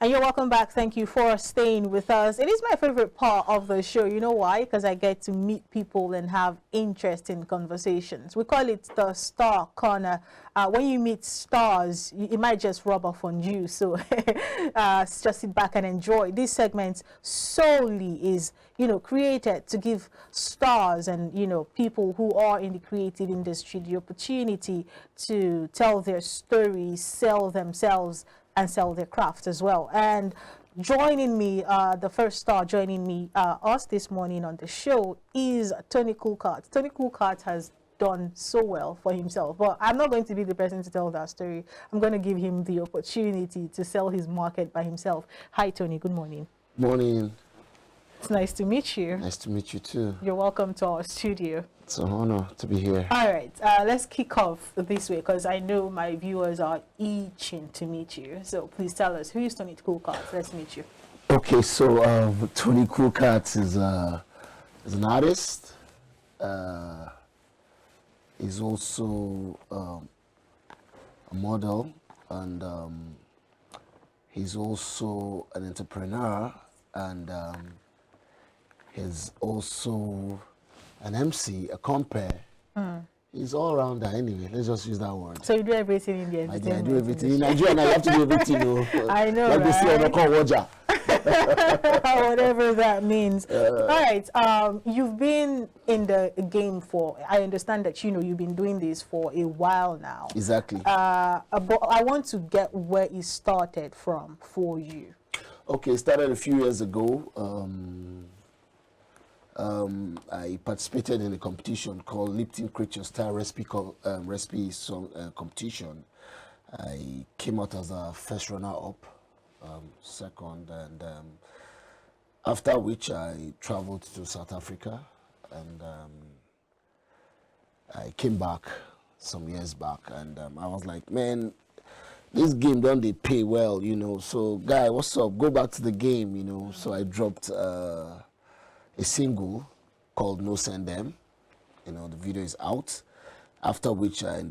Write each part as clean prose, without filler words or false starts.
And you're welcome back. Thank you for staying with us. It is my favorite part of the show. You know why? Because I get to meet people and have interesting conversations. We call it the Star Corner. When you meet stars, it might just rub off on you. So just sit back and enjoy. This segment solely is, created to give stars and, people who are in the creative industry the opportunity to tell their stories, sell themselves, and sell their craft as well. And joining me, the first star joining me, us this morning on the show is TonyKulkat. TonyKulkat has done so well for himself, but I'm not going to be the person to tell that story. I'm going to give him the opportunity to sell his market by himself. Hi, Tony. Good morning. Morning. It's nice to meet you. Nice to meet you too. You're welcome to our studio. It's an honor to be here. All right, let's kick off this way because I know my viewers are itching to meet you. So please tell us, who is TonyKulkat? Let's meet you. Okay, so TonyKulkat is an artist. He's also a model, and he's also an entrepreneur, and he's also an MC, a compere. He's all around that anyway. Let's just use that word. So you do everything in the entertainment? I do everything. In Nigeria, now you have to do everything. I know, like right? they say on the call, Roger. Whatever that means. All right. You've been in the game for, I understand that, you've been doing this for a while now. Exactly. But I want to get where it started from for you. Okay, it started a few years ago. I participated in a competition called Lipton Creature Style Recipe Song Competition. I came out as a first runner-up, second, and after which I traveled to South Africa, and I came back some years back, and I was like, man, this game don't they pay well, so guy, what's up, go back to the game, so I dropped a single called No Send Them. The video is out. After which I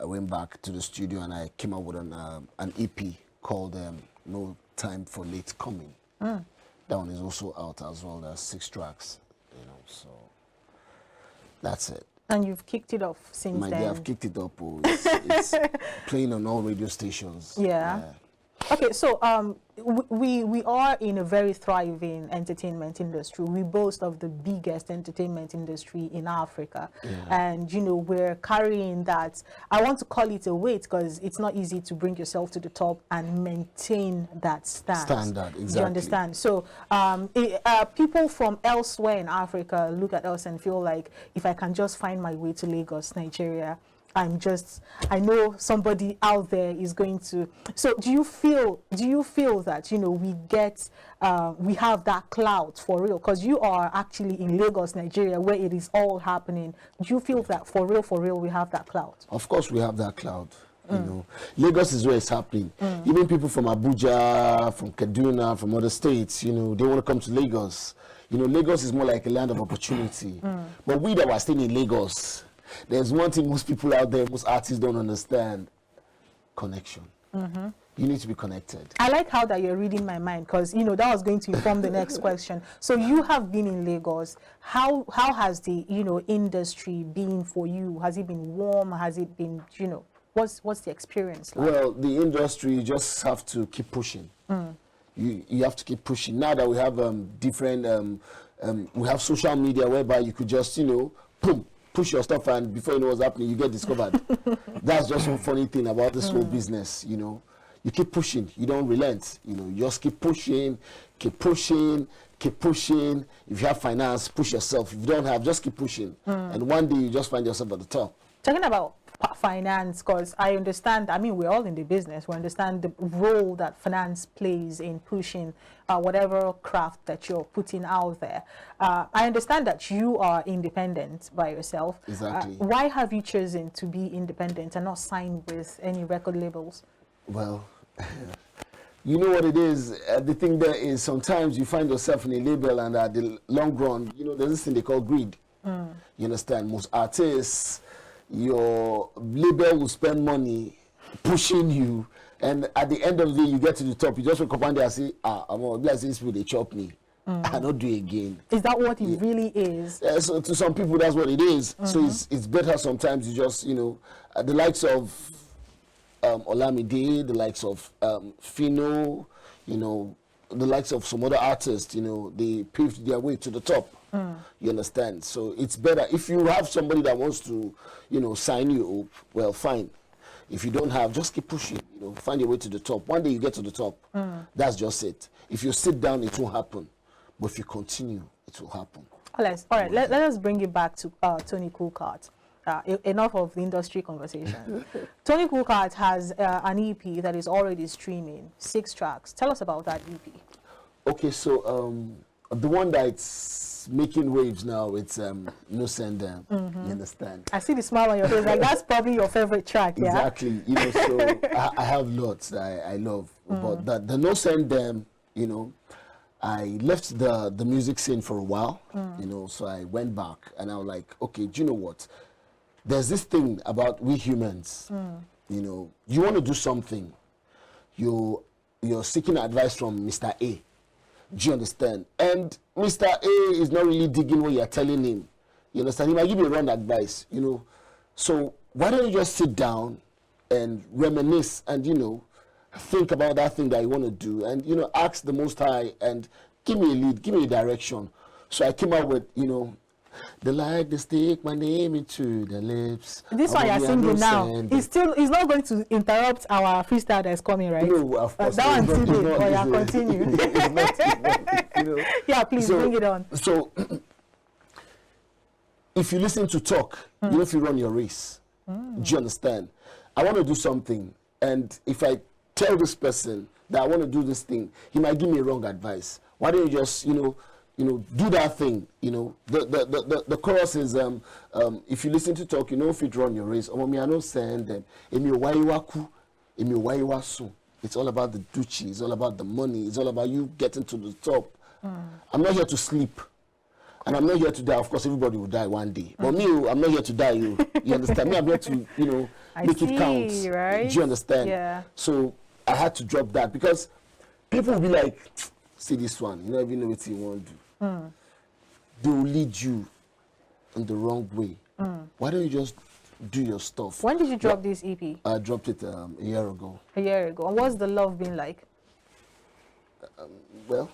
went back to the studio and I came up with an EP called No Time for Late Coming. That one is also out as well. There's 6 tracks, so that's it. And you've kicked it off since then? I've kicked it up. It's playing on all radio stations. Yeah. Okay, so we are in a very thriving entertainment industry. We boast of the biggest entertainment industry in Africa. Yeah. And, we're carrying that. I want to call it a weight because it's not easy to bring yourself to the top and maintain that standard, exactly. Do you understand? So people from elsewhere in Africa look at us and feel like, if I can just find my way to Lagos, Nigeria, I know somebody out there is going to. So do you feel that, we have that clout for real? Because you are actually in Lagos, Nigeria, where it is all happening. Do you feel that for real, we have that clout? Of course we have that clout. Lagos is where it's happening. Even people from Abuja, from Kaduna, from other states, they want to come to Lagos. Lagos is more like a land of opportunity. But we that were staying in Lagos, there's one thing most people out there, most artists don't understand: connection. You need to be connected. I like how that you're reading my mind, because that was going to inform the next question. So you have been in Lagos. How has the industry been for you? Has it been warm? Has it been what's the experience like? Well, the industry, you just have to keep pushing. You have to keep pushing. Now that we have different we have social media whereby you could just boom, push your stuff, and before you know what's happening, you get discovered. That's just one funny thing about this whole business. You keep pushing, you don't relent. You just keep pushing, keep pushing, keep pushing. If you have finance, push yourself. If you don't have, just keep pushing, and one day you just find yourself at the top. Talking about finance, because I understand, we're all in the business. We understand the role that finance plays in pushing whatever craft that you're putting out there. I understand that you are independent by yourself. Exactly. Why have you chosen to be independent and not sign with any record labels? Well, you know what it is. The thing there is, sometimes you find yourself in a label, and at the long run, there's this thing they call greed. You understand? Most artists, your label will spend money pushing you, And at the end of the day, you get to the top, you just wake up one day and say, I'm going to these people, they chop me. I don't do it again. Is that what it really is? So to some people, that's what it is. So it's better sometimes you just, the likes of Olamide, the likes of Fino, the likes of some other artists, they paved their way to the top. You understand? So it's better. If you have somebody that wants to, sign you up, well, fine. If you don't have, just keep pushing, find your way to the top. One day you get to the top. That's just it. If you sit down, it won't happen. But if you continue, it will happen. All right. Let us bring it back to TonyKulkat. Enough of the industry conversation. TonyKulkat has an EP that is already streaming, 6 tracks. Tell us about that EP. Okay, so the one that's making waves now, it's No Send Them. You understand? I see the smile on your face. Like that's probably your favorite track. Yeah? Exactly. So I have lots that I love, but the No Send Them, I left the music scene for a while, so I went back and I was like, okay, do you know what? There's this thing about we humans, you want to do something, you're seeking advice from Mr. A. Do you understand? And Mr. A is not really digging what you're telling him. You understand? He might give you wrong advice, So why don't you just sit down and reminisce and, think about that thing that you want to do and, ask the Most High and give me a lead, give me a direction. So I came out with, the light, the stick, my name into the lips. This one you're singing now. It's not going to interrupt our freestyle that's coming, right? No, of course. That one's still there, but yeah, continue. Yeah, please bring it on. So, if you listen to talk, you know if you run your race. Do you understand? I want to do something, and if I tell this person that I want to do this thing, he might give me wrong advice. Why don't you just, do that thing, The chorus is, if you listen to talk, if you run your race. I don't send them. It's all about the duchy. It's all about the money. It's all about you getting to the top. I'm not here to sleep. And I'm not here to die. Of course, everybody will die one day. But me, I'm not here to die. You understand? Me, I'm here to, make it count. Right? Do you understand? Yeah. So I had to drop that because people will be like, see this one, you don't even know what you want to do. They will lead you in the wrong way. Why don't you just do your stuff? When did you drop this EP? I dropped it a year ago. A year ago. And what's the love been like? Well,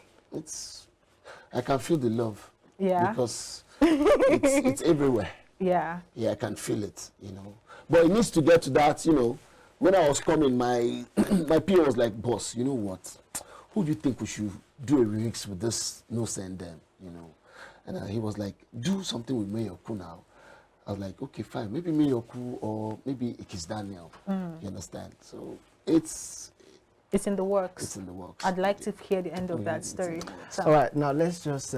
I can feel the love. Yeah. Because it's everywhere. Yeah. Yeah, I can feel it, But it needs to get to that, When I was coming, my peer was like, boss, you know what? Who do you think we should do a remix with this No Send Them, And he was like, do something with Mayoku now. I was like, okay, fine. Maybe Mayoku or maybe Ikis Daniel. You understand? So it's in the works. It's in the works. I'd like to hear the end of that story. All right, now let's just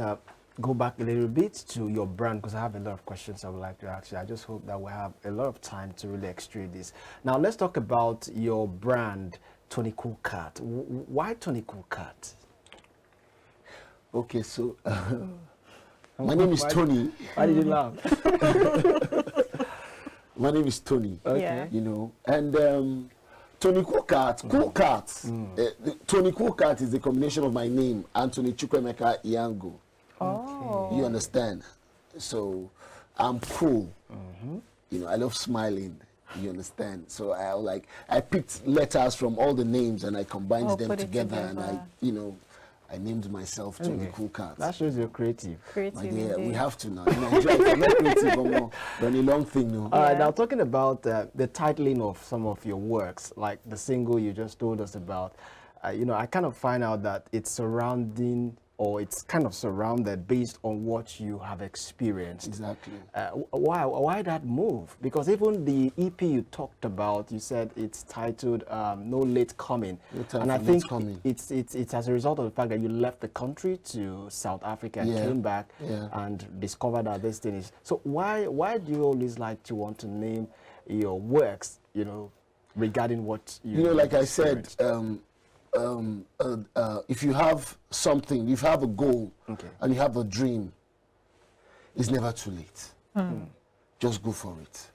go back a little bit to your brand because I have a lot of questions I would like to ask you. I just hope that we have a lot of time to really extrude this. Now let's talk about your brand, TonyKulkat. Why TonyKulkat? Okay, so my name is Tony. Why did you laugh? My name is Tony. Okay. And TonyKulkat, TonyKulkat is the combination of my name, Anthony Chukwemeka Iyango. Oh. You understand? So I'm cool. I love smiling. You understand? So I picked letters from all the names and I combined them together and I named myself TonyKulkat. That shows you're creative. Yeah, we have to now. In Nigeria, I'm not creative anymore. But a long thing, no. All right, now talking about the titling of some of your works, like the single you just told us about, I kind of find out that it's kind of surrounded based on what you have experienced. Exactly. Why that move? Because even the EP you talked about, you said it's titled No Late Coming. And I think it's as a result of the fact that you left the country to South Africa and came back and discovered that this thing is. So why do you always like to want to name your works, regarding what you like I said, if you have something, if you have a goal and you have a dream, it's never too late. Just go for it.